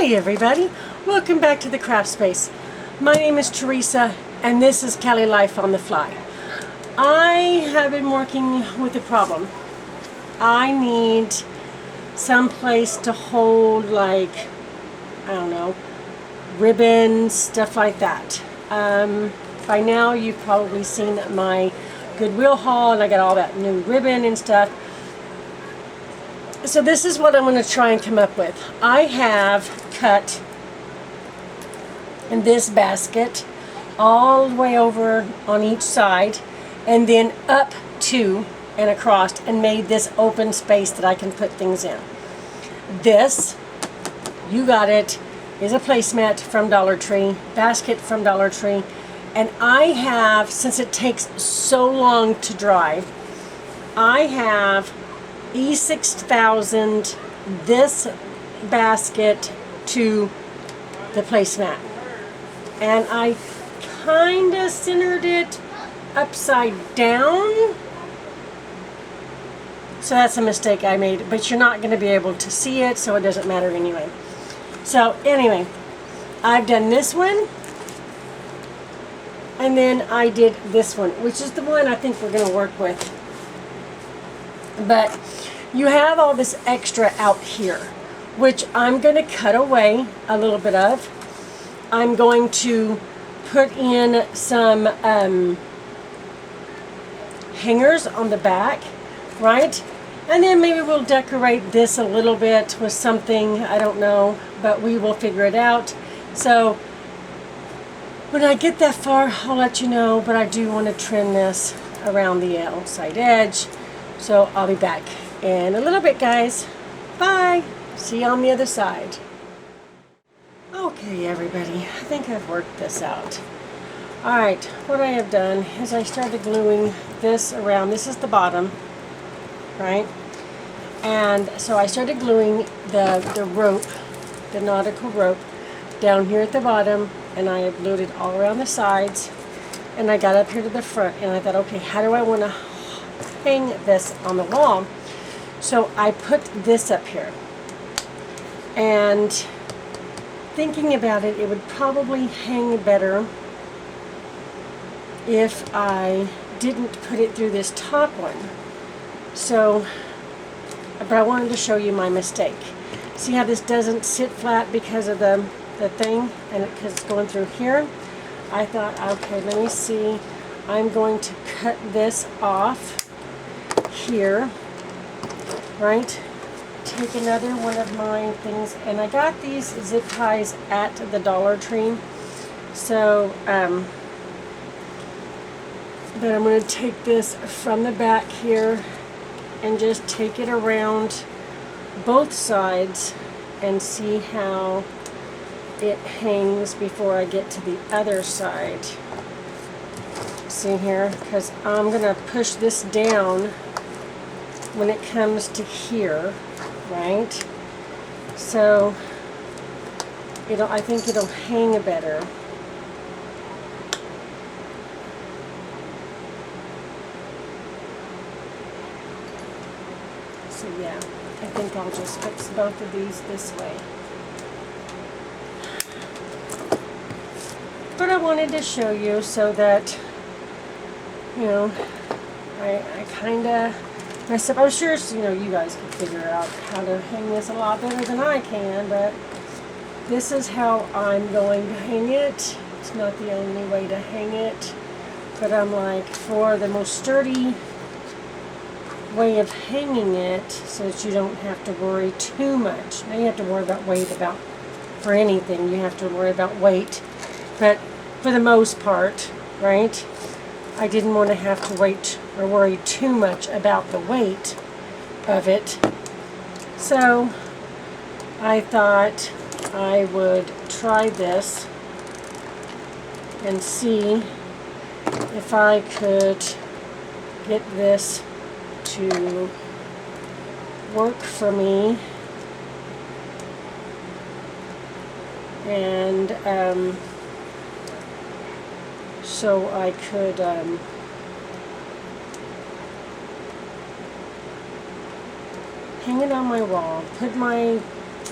Hi everybody, welcome back to the craft space. My name is Teresa and this is Cali Life on the fly. I have been working with a problem. I need some place to hold, like, I don't know, ribbons, stuff like that. By now you've probably seen my Goodwill haul and I got all that new ribbon and stuff. So this is what I'm going to try and come up with. I have cut in this basket all the way over on each side and then up to and across and made this open space that I can put things in. This, you got it, is a placemat from Dollar Tree, basket from Dollar Tree, and I have, since it takes so long to dry, I have E6000 this basket to the placemat, and I kind of centered it upside down, so that's a mistake I made, but you're not going to be able to see it, so it doesn't matter anyway. So anyway, I've done this one, and then I did this one, which is the one I think we're going to work with. But you have all this extra out here, which I'm going to cut away a little bit of. I'm going to put in some hangers on the back, right? And then maybe we'll decorate this a little bit with something, I don't know, but we will figure it out. So when I get that far, I'll let you know, but I do want to trim this around the outside edge. So I'll be back in a little bit, guys. Bye. See you on the other side. Okay, everybody, I think I've worked this out. All right, what I have done is I started gluing this around. This is the bottom, right? And so I started gluing the rope, the nautical rope, down here at the bottom, and I have glued it all around the sides. And I got up here to the front, and I thought, okay, how do I want to hang this on the wall? So I put this up here, and thinking about it, it would probably hang better if I didn't put it through this top one. So, but I wanted to show you my mistake. See how this doesn't sit flat because of the thing, and because it's going through here? I thought, okay, let me see. I'm going to cut this off here, right? Take another one of my things, and I got these zip ties at the Dollar Tree. So, but I'm going to take this from the back here and just take it around both sides and see how it hangs before I get to the other side. See here, because I'm going to push this down when it comes to here, right? So I think it'll hang better. So yeah, I think I'll just fix both of these this way. But I wanted to show you so that, you know, I kind of messed up. I'm sure, you know, you guys can figure out how to hang this a lot better than I can, but this is how I'm going to hang it. It's not the only way to hang it, but I'm like, for the most sturdy way of hanging it, so that you don't have to worry too much. Now you have to worry about weight for anything. You have to worry about weight, but for the most part, right, I didn't want to have to wait or worry too much about the weight of it. So I thought I would try this and see if I could get this to work for me, and so I could hang it on my wall, put my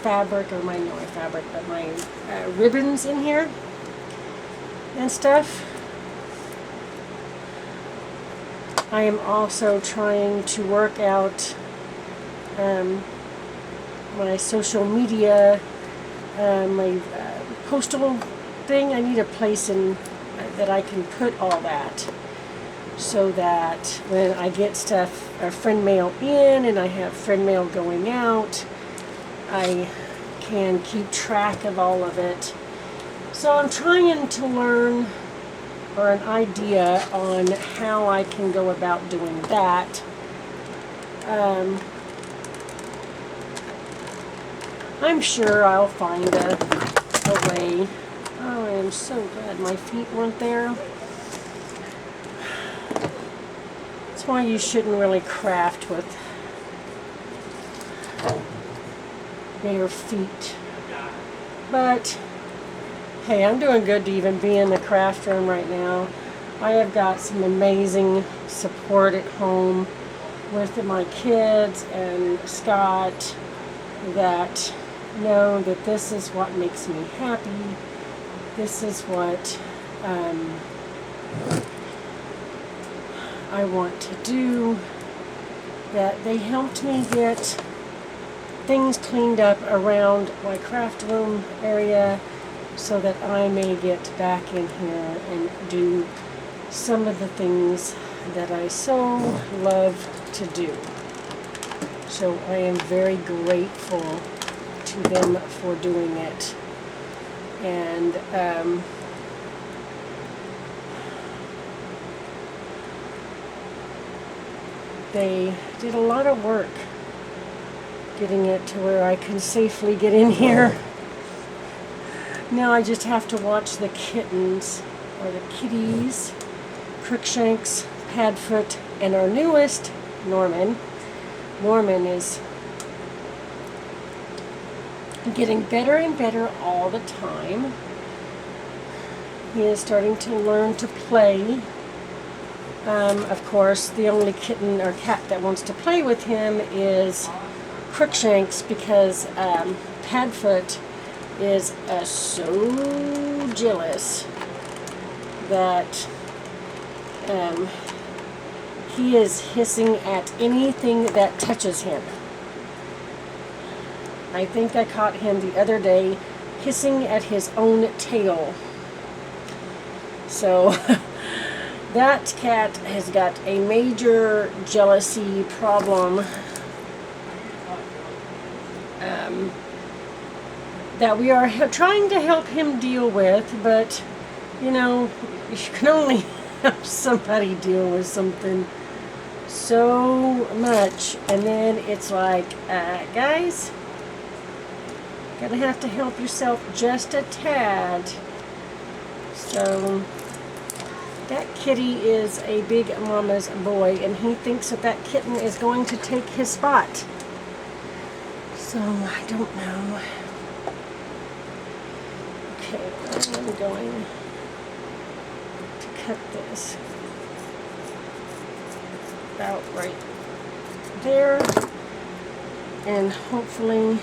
fabric, or my, not my fabric, but my ribbons in here and stuff. I am also trying to work out my social media, my postal thing. I need a place in that I can put all that, so that when I get stuff, friend mail in, and I have friend mail going out, I can keep track of all of it. So I'm trying to learn, or an idea on how I can go about doing that. I'm sure I'll find a way. Oh, I am so glad my feet weren't there. That's why you shouldn't really craft with bare feet. But hey, I'm doing good to even be in the craft room right now. I have got some amazing support at home with my kids and Scott that know that this is what makes me happy. This is what I want to do. That they helped me get things cleaned up around my craft room area, so that I may get back in here and do some of the things that I so love to do. So I am very grateful to them for doing it. And they did a lot of work getting it to where I can safely get in here. Now I just have to watch the kittens, or the kitties, Crookshanks, Padfoot, and our newest, Norman. Norman is getting better and better all the time. He is starting to learn to play. Of course, the only kitten or cat that wants to play with him is Crookshanks, because Padfoot is so jealous that he is hissing at anything that touches him. I think I caught him the other day hissing at his own tail. So that cat has got a major jealousy problem that we are trying to help him deal with, but you know, you can only help somebody deal with something so much, and then it's like, guys, gonna have to help yourself just a tad. So that kitty is a big mama's boy, and he thinks that that kitten is going to take his spot. So I don't know. Okay, I'm going to cut this about right there, and hopefully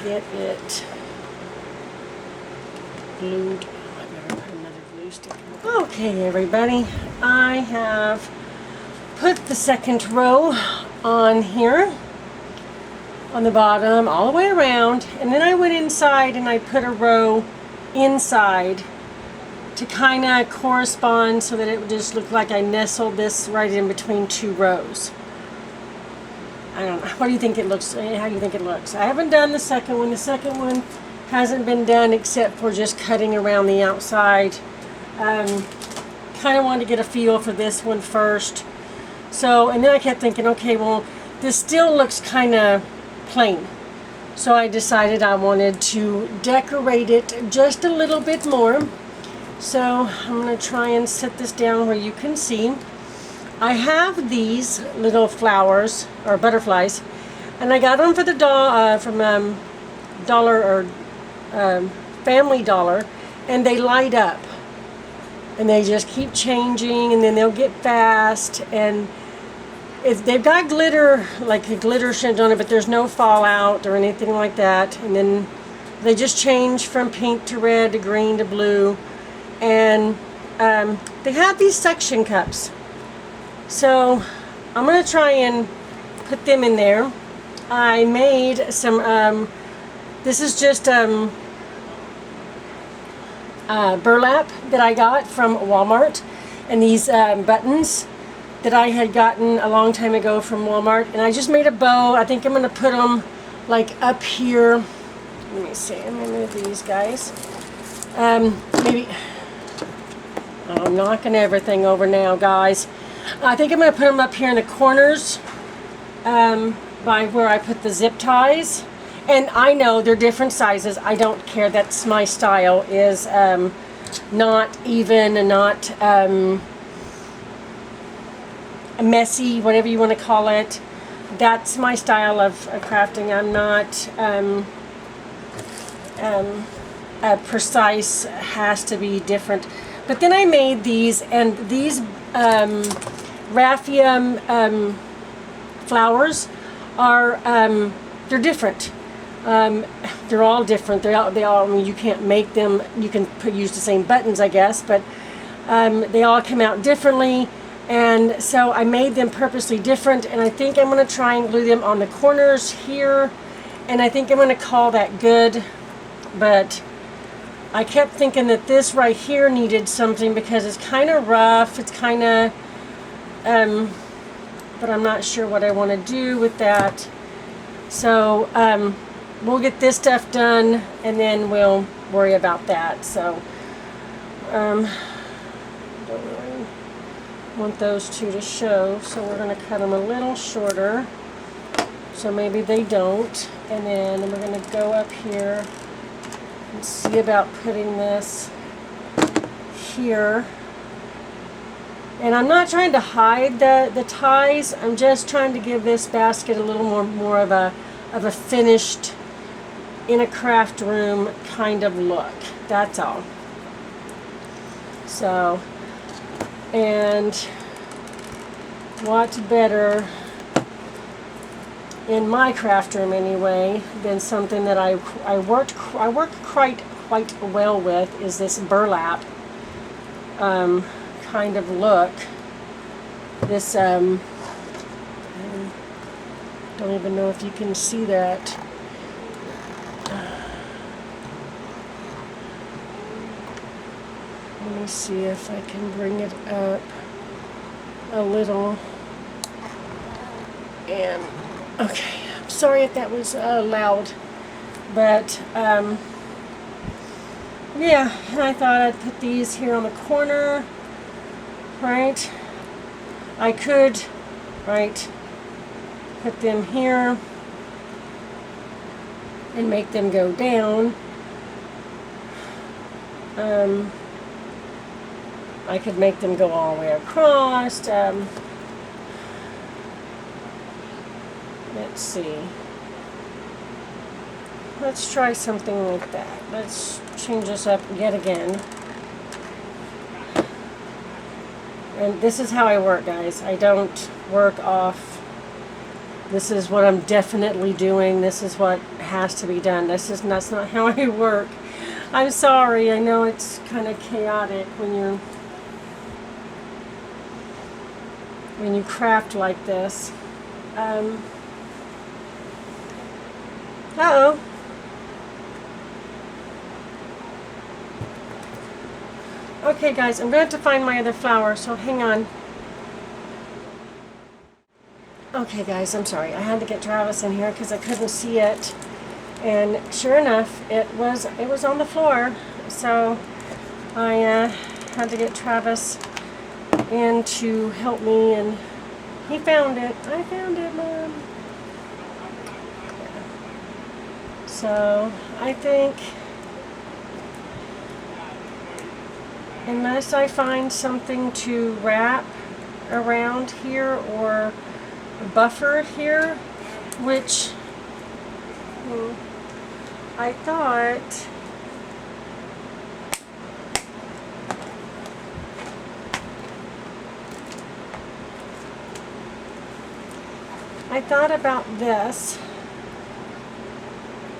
get it glued. I better put another glue stick in. Okay, everybody, I have put the second row on here on the bottom all the way around, and then I went inside and I put a row inside to kind of correspond, so that it would just look like I nestled this right in between two rows. I don't know. What do you think it looks? How do you think it looks? I haven't done the second one. The second one hasn't been done except for just cutting around the outside. Kind of wanted to get a feel for this one first. So, and then I kept thinking, okay, well, this still looks kind of plain. So I decided I wanted to decorate it just a little bit more. So I'm going to try and set this down where you can see. I have these little flowers, or butterflies, and I got them for the from Dollar, or Family Dollar, and they light up. And they just keep changing, and then they'll get fast, and they've got glitter, like a glitter shins on it, but there's no fallout or anything like that. And then they just change from pink to red to green to blue. And they have these suction cups. So I'm going to try and put them in there. I made some, this is just burlap that I got from Walmart. And these buttons that I had gotten a long time ago from Walmart. And I just made a bow. I think I'm going to put them like up here. Let me see. I'm going to move these guys. Maybe. Oh, I'm knocking everything over now, guys. I think I'm going to put them up here in the corners by where I put the zip ties. And I know they're different sizes. I don't care. That's my style. Is not even and not messy, whatever you want to call it. That's my style of crafting. I'm not precise. Has to be different. But then I made these, and these raffia flowers are they're different. They're all different. They all. I mean, you can't make them. You can use the same buttons, I guess, but they all come out differently. And so I made them purposely different. And I think I'm going to try and glue them on the corners here. And I think I'm going to call that good. But I kept thinking that this right here needed something because it's kind of rough. It's kind of, but I'm not sure what I want to do with that. So we'll get this stuff done and then we'll worry about that. So don't really want those two to show. So we're going to cut them a little shorter. So maybe they don't. And then we're going to go up here and see about putting this here. And I'm not trying to hide the ties. I'm just trying to give this basket a little more of a finished, in a craft room kind of look. That's all. So, and what's better in my craft room anyway than something that I work quite well with is this burlap kind of look. This don't even know if you can see that. Let me see if I can bring it up a little. And okay, I'm sorry if that was loud, but yeah, and I thought I'd put these here on the corner, right? I could, right, put them here and make them go down. I could make them go all the way across. Let's see. Let's try something like that. Let's change this up yet again. And this is how I work, guys. I don't work off. This is what I'm definitely doing. This is what has to be done. That's not how I work. I'm sorry. I know it's kind of chaotic when you craft like this. Uh-oh. Okay, guys, I'm going to have to find my other flower, so hang on. Okay, guys, I'm sorry. I had to get Travis in here because I couldn't see it. And sure enough, it was on the floor. So I had to get Travis in to help me, and he found it. I found it, Mom. So I think, unless I find something to wrap around here or buffer here, which I thought I thought about this,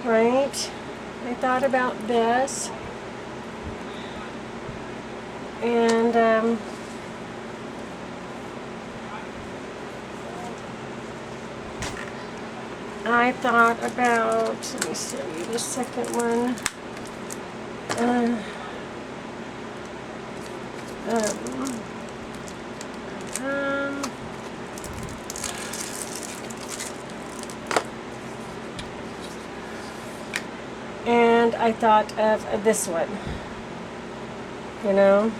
right? I thought about this, and I thought about, let me show you the second one. Um, and I thought of this one, you know,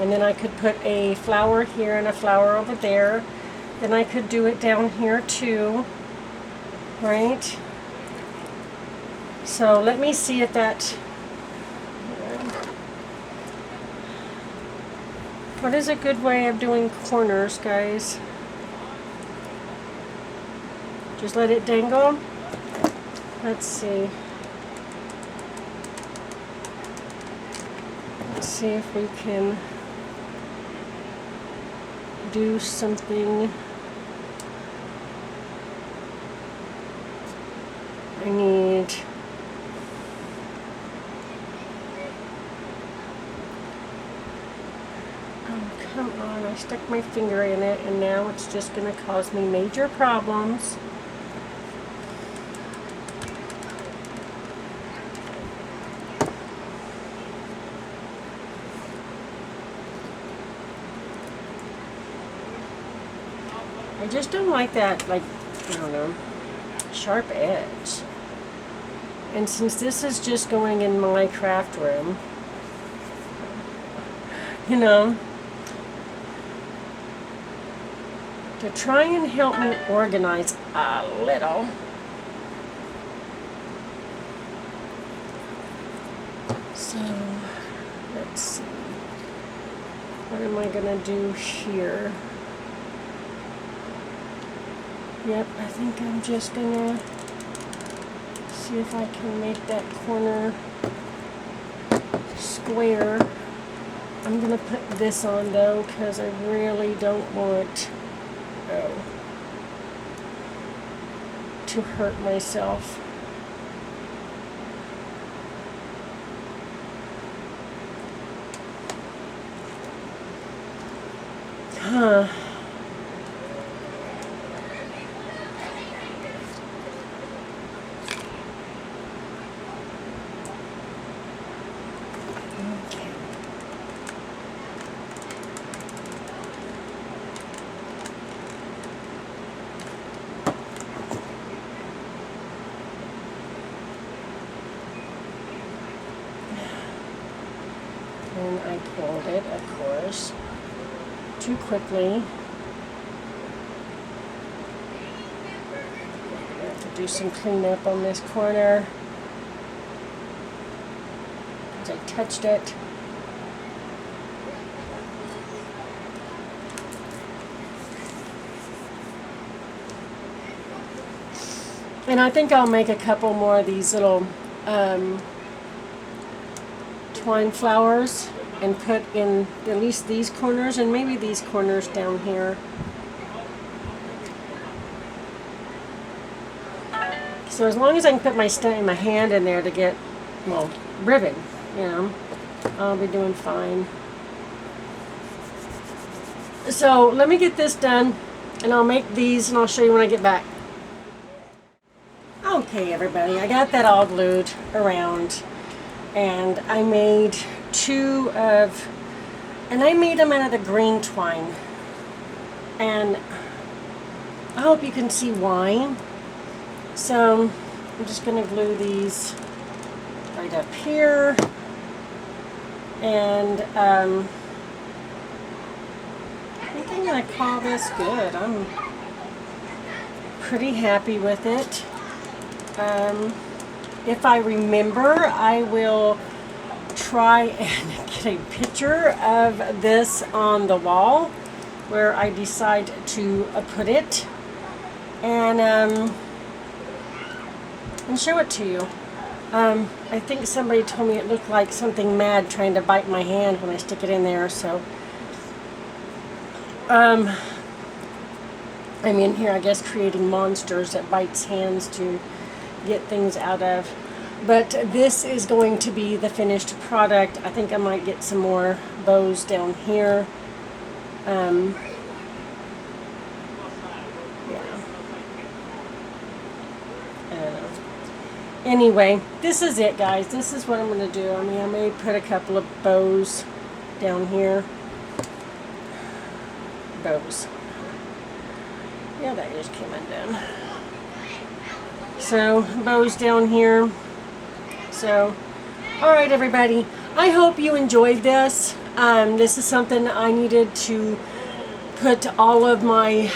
and then I could put a flower here and a flower over there. Then I could do it down here too, right? So let me see if that, what is a good way of doing corners, guys? Just let it dangle. Let's see. Let's see if we can do something. I need, oh come on, I stuck my finger in it and now it's just going to cause me major problems. I just don't like that, like, I don't know, sharp edge. And since this is just going in my craft room, you know, to try and help me organize a little, so let's see, what am I gonna do here? Yep, I think I'm just gonna see if I can make that corner square. I'm gonna put this on though, because I really don't want to hurt myself. Huh. And I pulled it, of course, too quickly. I have to do some cleanup on this corner because I touched it. And I think I'll make a couple more of these little twine flowers and put in at least these corners and maybe these corners down here. So as long as I can put my hand in there to get, well, ribbon, you know, I'll be doing fine. So let me get this done and I'll make these and I'll show you when I get back. Okay, everybody, I got that all glued around. And I made I made them out of the green twine. And I hope you can see why. So I'm just going to glue these right up here. And I think I'm going to call this good. I'm pretty happy with it. If I remember, I will try and get a picture of this on the wall where I decide to put it and show it to you. I think somebody told me it looked like something mad trying to bite my hand when I stick it in there, so I'm in here, I guess, creating monsters that bites hands to get things out of. But this is going to be the finished product. I think I might get some more bows down here. Yeah. I don't know. Anyway, this is it, guys. This is what I'm going to do. I mean, I may put a couple of bows down here. Bows. Yeah, that just came undone. So, bows down here. So, alright everybody, I hope you enjoyed this. This is something I needed to put all of my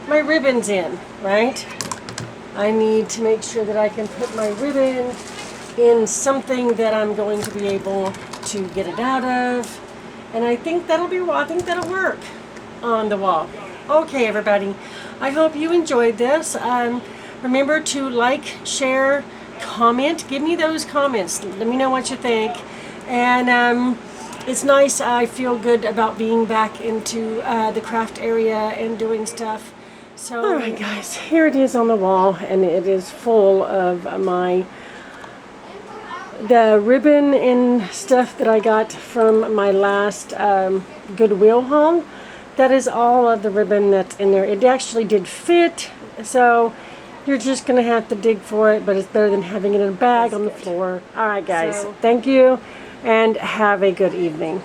my ribbons in, right? I need to make sure that I can put my ribbon in something that I'm going to be able to get it out of. And I think that'll work on the wall. Okay everybody, I hope you enjoyed this. Remember to like, share, comment. Give me those comments. Let me know what you think. And it's nice. I feel good about being back into the craft area and doing stuff. So, all right, guys, here it is on the wall, and it is full of the ribbon and stuff that I got from my last Goodwill haul. That is all of the ribbon that's in there. It actually did fit, so you're just going to have to dig for it, but it's better than having it in a bag on the floor. All right, guys. Thank you, and have a good evening.